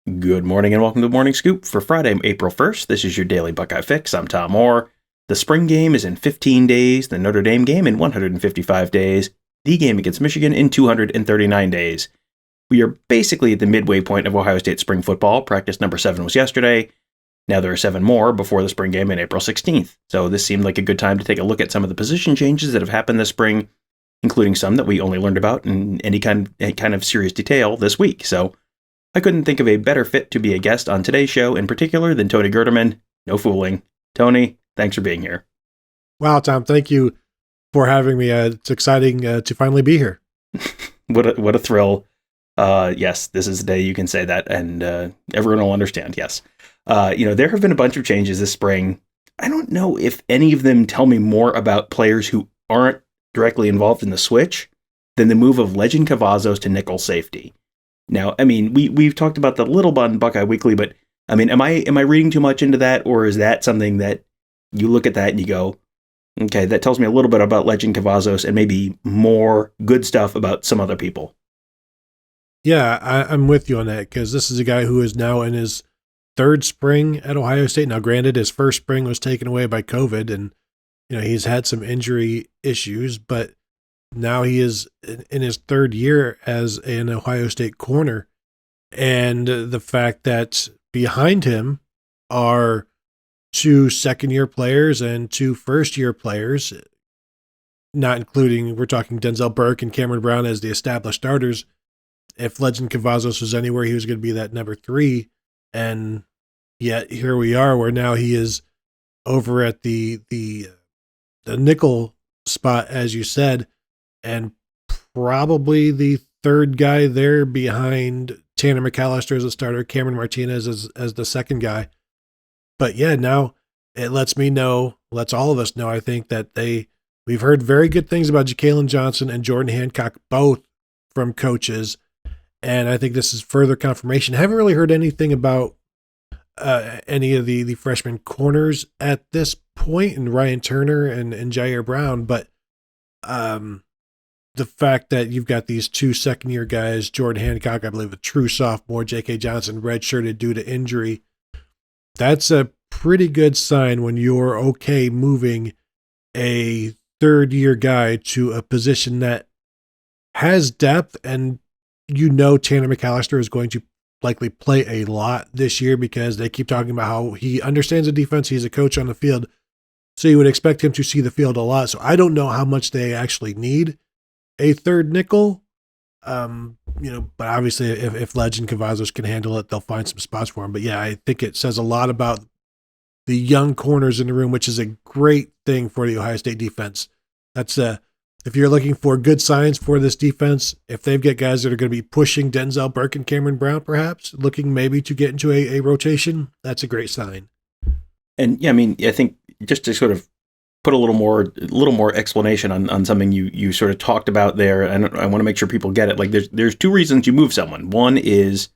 Good morning and welcome to the Morning Scoop for Friday, April 1st. This is your daily Buckeye fix. I'm Tom Orr. The spring game is in 15 days, the Notre Dame game in 155 days, the game against Michigan in 239 days. We are basically at the midway point of Ohio State spring football. Practice number 7 was yesterday. Now there are 7 more before the spring game on April 16th. So this seemed like a good time to take a look at some of the position changes that have happened this spring, including some that we only learned about in any kind of serious detail this week. So I couldn't think of a better fit to be a guest on today's show in particular than Tony Gerdeman. No fooling. Tony, thanks for being here. Wow, Tom, thank you for having me. It's exciting to finally be here. What a thrill. Yes, this is the day you can say that, and everyone will understand, yes. There have been a bunch of changes this spring. I don't know if any of them tell me more about players who aren't directly involved in the switch than the move of Lejond Cavazos to nickel safety. Now, I mean, we've talked about the little on Buckeye Weekly, but I mean, am I reading too much into that, or is that something that you look at that and you go, okay, that tells me a little bit about Lejond Cavazos and maybe more good stuff about some other people? Yeah, I'm with you on that because this is a guy who is now in his third spring at Ohio State. Now, granted, his first spring was taken away by COVID, and he's had some injury issues, but now he is in his third year as an Ohio State corner. And the fact that behind him are 2 second-year players and 2 first-year players, not including, we're talking Denzel Burke and Cameron Brown as the established starters. If Lejond Cavazos was anywhere, he was going to be that number 3. And yet here we are, where now he is over at the nickel spot, as you said, and probably the third guy there behind Tanner McAllister as a starter, Cameron Martinez as the second guy. But yeah, now it lets all of us know, I think, that we've heard very good things about Ja'Kalen Johnson and Jordan Hancock, both from coaches. And I think this is further confirmation. I haven't really heard anything about any of the freshman corners at this point, and Ryan Turner and Jair Brown, but the fact that you've got these 2 second-year guys, Jordan Hancock, I believe a true sophomore, J.K. Johnson, redshirted due to injury, that's a pretty good sign when you're okay moving a third-year guy to a position that has depth, and Tanner McAllister is going to likely play a lot this year because they keep talking about how he understands the defense. He's a coach on the field, so you would expect him to see the field a lot. So I don't know how much they actually need a third nickel, but obviously if Lejond Cavazos can handle it, they'll find some spots for him. But yeah, I think it says a lot about the young corners in the room, which is a great thing for the Ohio State defense. That's if you're looking for good signs for this defense, if they've got guys that are going to be pushing Denzel Burke and Cameron Brown, perhaps looking maybe to get into a rotation, that's a great sign. And yeah, I mean, I think just to sort of put a little more explanation on something you sort of talked about there, and I want to make sure people get it. Like, there's 2 reasons you move someone. One is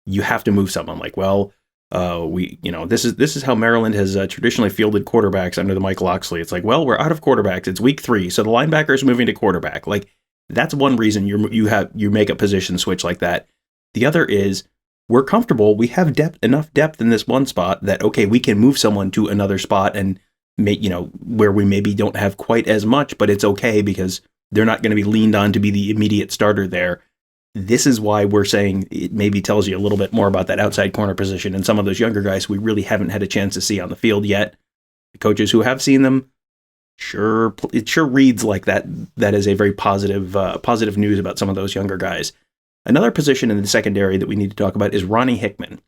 you have to move someone. Like, well, this is how Maryland has traditionally fielded quarterbacks under the Mike Locksley. It's like, well, we're out of quarterbacks. It's week 3, so the linebacker is moving to quarterback. Like, that's one reason you make a position switch like that. The other is we're comfortable. We have enough depth in this one spot that, okay, we can move someone to another spot and make, where we maybe don't have quite as much, but it's okay because they're not going to be leaned on to be the immediate starter there. This is why we're saying it maybe tells you a little bit more about that outside corner position and some of those younger guys we really haven't had a chance to see on the field yet. The coaches who have seen them, it sure reads like that. That is a very positive news about some of those younger guys. Another position in the secondary that we need to talk about is Ronnie Hickman.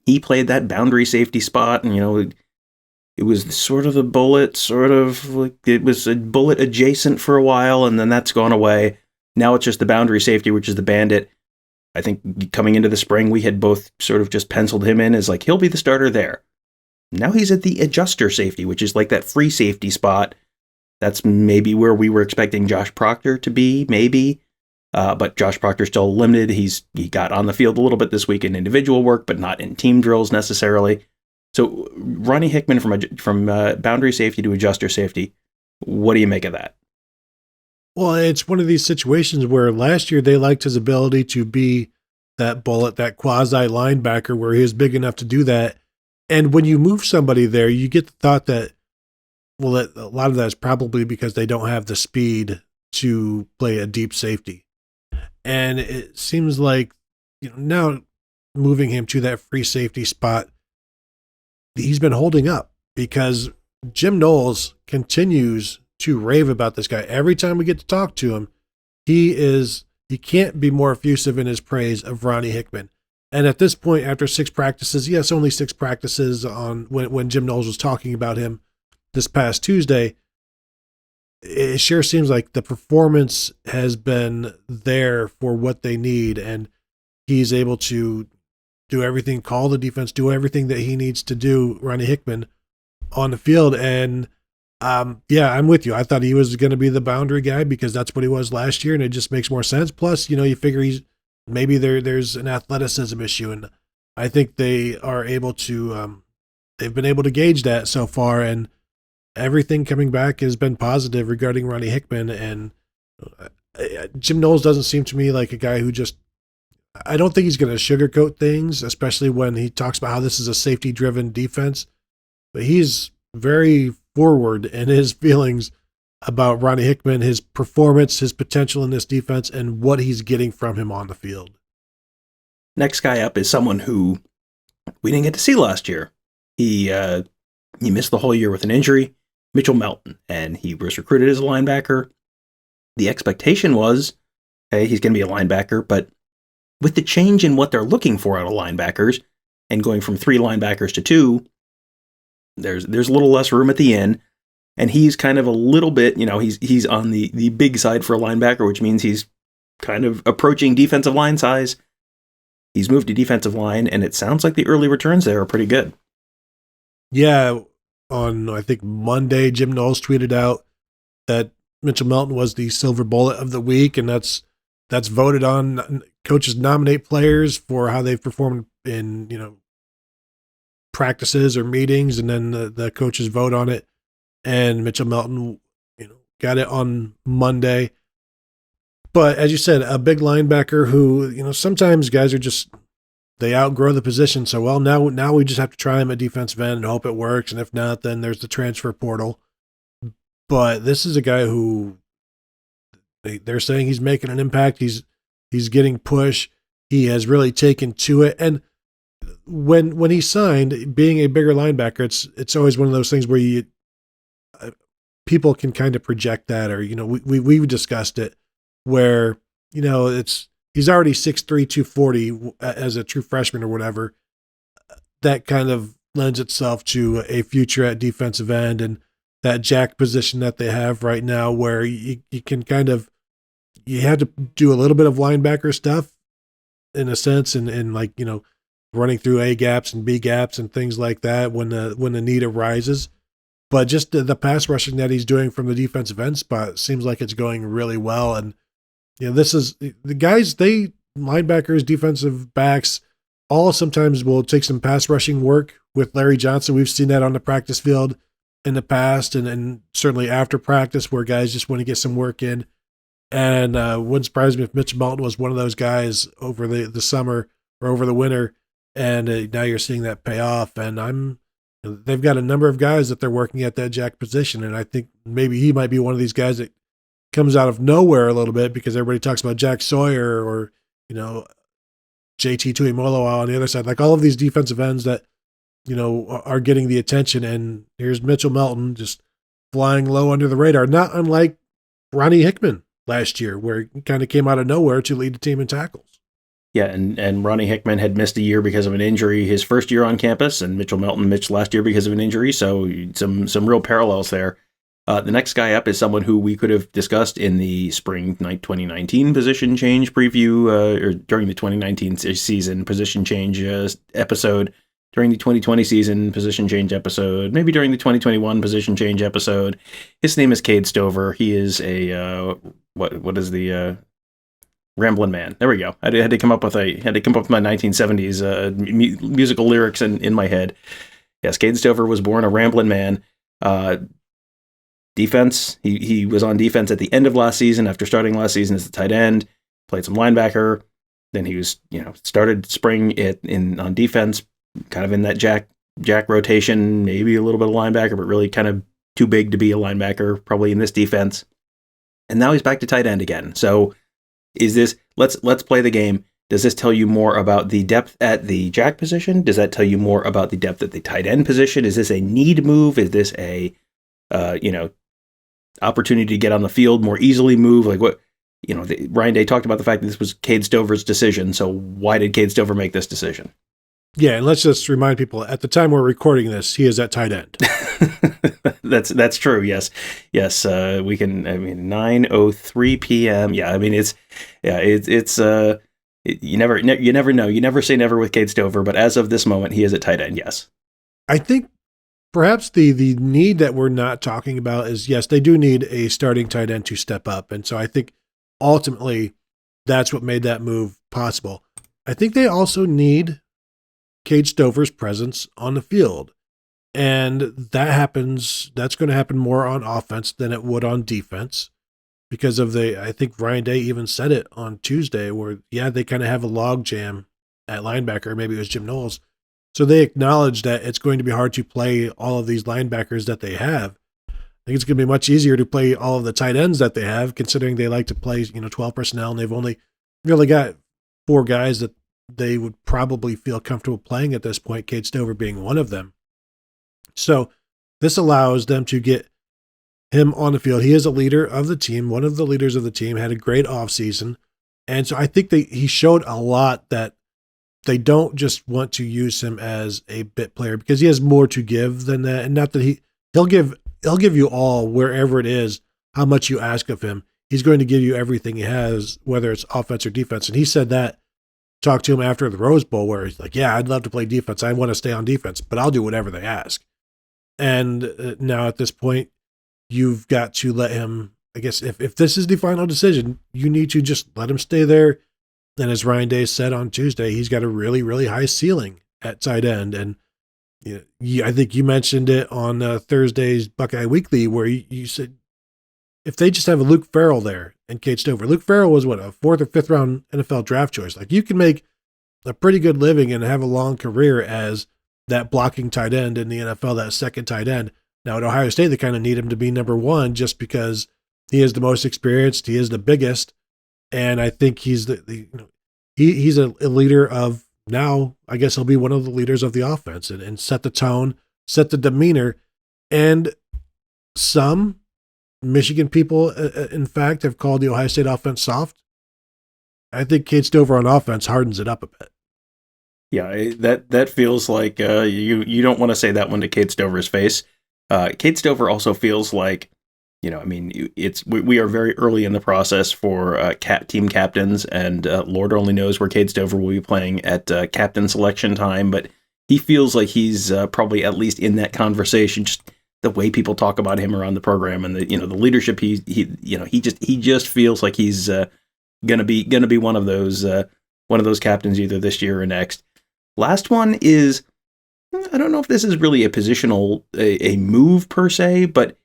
He played that boundary safety spot, and it was sort of a bullet, it was a bullet adjacent for a while, and then that's gone away. Now it's just the boundary safety, which is the bandit. I think coming into the spring, we had both sort of just penciled him in as like, he'll be the starter there. Now he's at the adjuster safety, which is like that free safety spot. That's maybe where we were expecting Josh Proctor to be, maybe. But Josh Proctor's still limited. He got on the field a little bit this week in individual work, but not in team drills necessarily. So Ronnie Hickman from boundary safety to adjuster safety, what do you make of that? Well, it's one of these situations where last year they liked his ability to be that bullet, that quasi linebacker where he was big enough to do that. And when you move somebody there, you get the thought that, well, a lot of that is probably because they don't have the speed to play a deep safety. And it seems like, now moving him to that free safety spot, he's been holding up because Jim Knowles continues to rave about this guy. Every time we get to talk to him, he can't be more effusive in his praise of Ronnie Hickman. And at this point, after 6 practices, yes, only 6 practices on when Jim Knowles was talking about him this past Tuesday, it sure seems like the performance has been there for what they need, and he's able to do everything, call the defense, do everything that he needs to do, Ronnie Hickman, on the field. And yeah, I'm with you. I thought he was going to be the boundary guy because that's what he was last year, and it just makes more sense. Plus, you figure maybe there's an athleticism issue, and I think they are able to they've been able to gauge that so far, and everything coming back has been positive regarding Ronnie Hickman. And Jim Knowles doesn't seem to me like a guy who just, I don't think he's going to sugarcoat things, especially when he talks about how this is a safety-driven defense. But he's very forward in his feelings about Ronnie Hickman, his performance, his potential in this defense, and what he's getting from him on the field. Next guy up is someone who we didn't get to see last year. He missed the whole year with an injury, Mitchell Melton, and he was recruited as a linebacker. The expectation was, hey, he's going to be a linebacker, but with the change in what they're looking for out of linebackers and going from 3 linebackers to 2, there's a little less room at the end, and he's kind of a little bit, he's on the big side for a linebacker, which means he's kind of approaching defensive line size. He's moved to defensive line, and it sounds like the early returns there are pretty good. Yeah, on, I think, Monday, Jim Knowles tweeted out that Mitchell Melton was the silver bullet of the week, and that's voted on. Coaches nominate players for how they've performed in, practices or meetings, and then the coaches vote on it. And Mitchell Melton, got it on Monday. But as you said, a big linebacker who, sometimes guys are just, they outgrow the position. So, well, now we just have to try him at defensive end and hope it works. And if not, then there's the transfer portal. But this is a guy who they're saying he's making an impact. He's getting push. He has really taken to it. And when he signed, being a bigger linebacker, it's always one of those things where people can kind of project that, or we've discussed it where he's already 6'3", 240 as a true freshman or whatever. That kind of lends itself to a future at defensive end, and that jack position that they have right now where you can kind of, you have to do a little bit of linebacker stuff in a sense, and like, running through A gaps and B gaps and things like that when the need arises. But just the pass rushing that he's doing from the defensive end spot seems like it's going really well. And this is the guys, linebackers, defensive backs, all sometimes will take some pass rushing work with Larry Johnson. We've seen that on the practice field in the past, and certainly after practice where guys just want to get some work in. And wouldn't surprise me if Mitch Melton was one of those guys over the summer or over the winter. And now you're seeing that pay off. And they've got a number of guys that they're working at that jack position. And I think maybe he might be one of these guys that comes out of nowhere a little bit because everybody talks about Jack Sawyer or, JT Tuimoloau on the other side. Like all of these defensive ends that, are getting the attention. And here's Mitchell Melton just flying low under the radar, not unlike Ronnie Hickman last year, where he kind of came out of nowhere to lead the team in tackles. Yeah, and Ronnie Hickman had missed a year because of an injury his first year on campus, and Mitchell Melton missed last year because of an injury, so some real parallels there. The next guy up is someone who we could have discussed in the spring 2019 position change preview, or during the 2019 season position change episode, during the 2020 season position change episode, maybe during the 2021 position change episode. His name is Cade Stover. He is a, what is the... Ramblin' Man. There we go. I had to come up with my 1970s musical lyrics in my head. Yes, Cade Stover was born a Ramblin' Man. Defense. He was on defense at the end of last season after starting last season as the tight end. Played some linebacker. Then he was, started spring on defense, kind of in that Jack rotation, maybe a little bit of linebacker, but really kind of too big to be a linebacker, probably in this defense. And now he's back to tight end again. So is this, let's play the game. Does this tell you more about the depth at the jack position? Does that tell you more about the depth at the tight end position? Is this a need move? Is this a, opportunity to get on the field more easily move? Like what, Ryan Day talked about the fact that this was Cade Stover's decision. So why did Cade Stover make this decision? Yeah, and let's just remind people, at the time we're recording this, he is at tight end. That's true. Yes. We can. 9:03 p.m. Yeah. You never know. You never say never with Cade Stover, but as of this moment, he is at tight end. Yes. I think perhaps the need that we're not talking about is, yes, they do need a starting tight end to step up, and so I think ultimately that's what made that move possible. I think they also need Cade Stover's presence on the field. And that's going to happen more on offense than it would on defense because of I think Ryan Day even said it on Tuesday where, they kind of have a log jam at linebacker. Maybe it was Jim Knowles. So they acknowledge that it's going to be hard to play all of these linebackers that they have. I think it's going to be much easier to play all of the tight ends that they have, considering they like to play, 12 personnel, and they've only really got 4 guys that they would probably feel comfortable playing at this point, Cade Stover being one of them. So this allows them to get him on the field. He is a leader of the team, one of the leaders of the team, had a great offseason. And so I think he showed a lot that they don't just want to use him as a bit player because he has more to give than that. And not that he'll give you all wherever it is, how much you ask of him. He's going to give you everything he has, whether it's offense or defense. And he said that, talked to him after the Rose Bowl where he's like, I'd love to play defense. I want to stay on defense, but I'll do whatever they ask. And now at this point, you've got to let him, I guess, if this is the final decision, you need to just let him stay there. And as Ryan Day said on Tuesday, he's got a really, really high ceiling at tight end. And I think you mentioned it on Thursday's Buckeye Weekly where you said, if they just have a Luke Farrell there and Cade Stover, Luke Farrell was a 4th or 5th round NFL draft choice. Like you can make a pretty good living and have a long career as that blocking tight end in the NFL, that second tight end. Now at Ohio State, they kind of need him to be number 1 just because he is the most experienced, he is the biggest, and I think he's he's a leader of now. I guess he'll be one of the leaders of the offense and set the tone, set the demeanor, and some Michigan people, in fact, have called the Ohio State offense soft. I think Cade Stover on offense hardens it up a bit. Yeah, that feels like you don't want to say that one to Cade Stover's face. Cade Stover also feels like, we are very early in the process for team captains, and Lord only knows where Cade Stover will be playing at captain selection time, but he feels like he's probably at least in that conversation, just the way people talk about him around the program and the leadership he just feels like he's gonna be one of those captains either this year or next. Last one is, I don't know if this is really a positional a move per se, but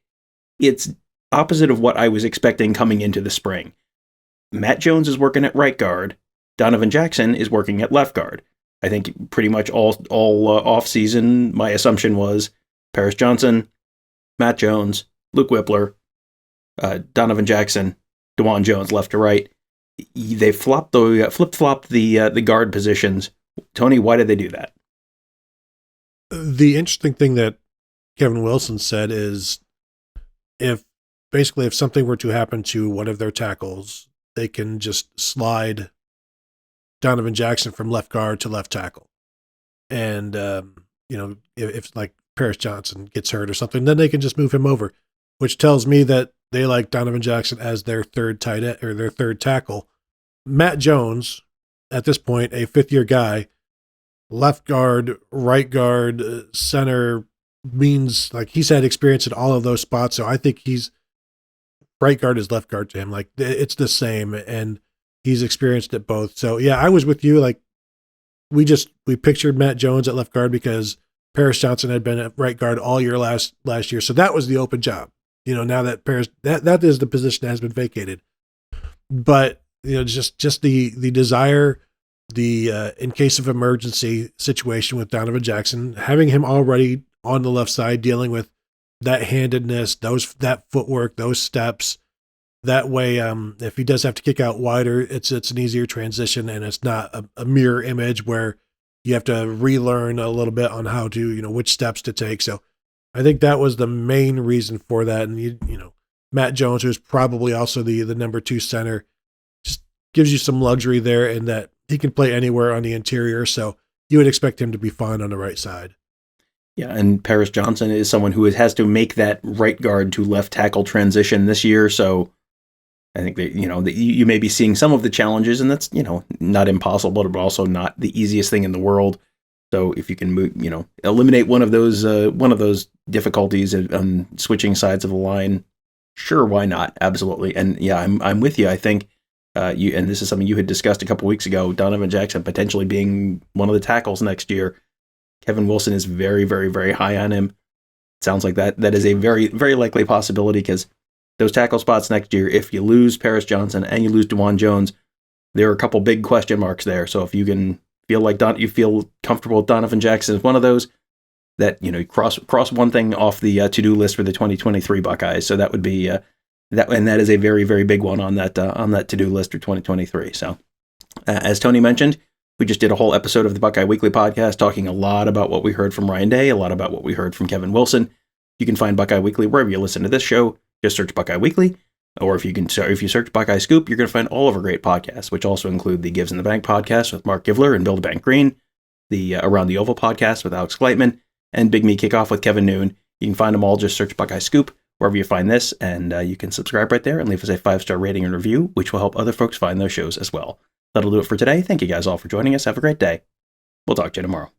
it's opposite of what I was expecting coming into the spring. Matt Jones is working at right guard. Donovan Jackson is working at left guard. I think pretty much all off season, my assumption was Paris Johnson, Matt Jones, Luke Whippler, Donovan Jackson, DeJuan Jones, left to right. They flip-flopped the guard positions. Tony, why did they do that? The interesting thing that Kevin Wilson said is if something were to happen to one of their tackles, they can just slide Donovan Jackson from left guard to left tackle. And, if like Paris Johnson gets hurt or something, then they can just move him over, which tells me that they like Donovan Jackson as their third tight end or their third tackle. Matt Jones, at this point, a 5th-year guy, left guard, right guard, center, means like he's had experience in all of those spots. So I think he's right guard is left guard to him. Like it's the same, and he's experienced it both. So yeah, I was with you. Like we pictured Matt Jones at left guard because Paris Johnson had been at right guard all year last year. So that was the open job. Now that Paris, that is the position that has been vacated. But just the desire the in case of emergency situation with Donovan Jackson, having him already on the left side dealing with that handedness, that footwork, those steps. That way, if he does have to kick out wider, it's an easier transition, and it's not a mirror image where you have to relearn a little bit on how to, which steps to take. So I think that was the main reason for that. And, Matt Jones, who's probably also the number 2 center, just gives you some luxury there in that he can play anywhere on the interior. So you would expect him to be fine on the right side. Yeah, and Paris Johnson is someone who has to make that right guard to left tackle transition this year. So I think that, that you may be seeing some of the challenges, and that's, not impossible, but also not the easiest thing in the world. So if you can move, eliminate one of those difficulties on switching sides of the line, sure, why not? Absolutely. And yeah, I'm with you. I think and this is something you had discussed a couple weeks ago, Donovan Jackson potentially being one of the tackles next year. Kevin Wilson is very, very, very high on him. It sounds like that is a very, very likely possibility, because those tackle spots next year, if you lose Paris Johnson and you lose DeJuan Jones, there are a couple big question marks there. So if you can feel like you feel comfortable with Donovan Jackson as one of those, that cross one thing off the to-do list for the 2023 Buckeyes. So that would be that, and that is a very, very big one on that to-do list for 2023. So as Tony mentioned, we just did a whole episode of the Buckeye Weekly podcast talking a lot about what we heard from Ryan Day, a lot about what we heard from Kevin Wilson. You can find Buckeye Weekly wherever you listen to this show. Just search Buckeye Weekly, or if you search Buckeye Scoop, you're going to find all of our great podcasts, which also include the Gives in the Bank podcast with Mark Givler and Bill DeBank Green, the Around the Oval podcast with Alex Gleitman, and Big Me Kickoff with Kevin Noon. You can find them all. Just search Buckeye Scoop wherever you find this, and you can subscribe right there and leave us a 5-star rating and review, which will help other folks find those shows as well. That'll do it for today. Thank you guys all for joining us. Have a great day. We'll talk to you tomorrow.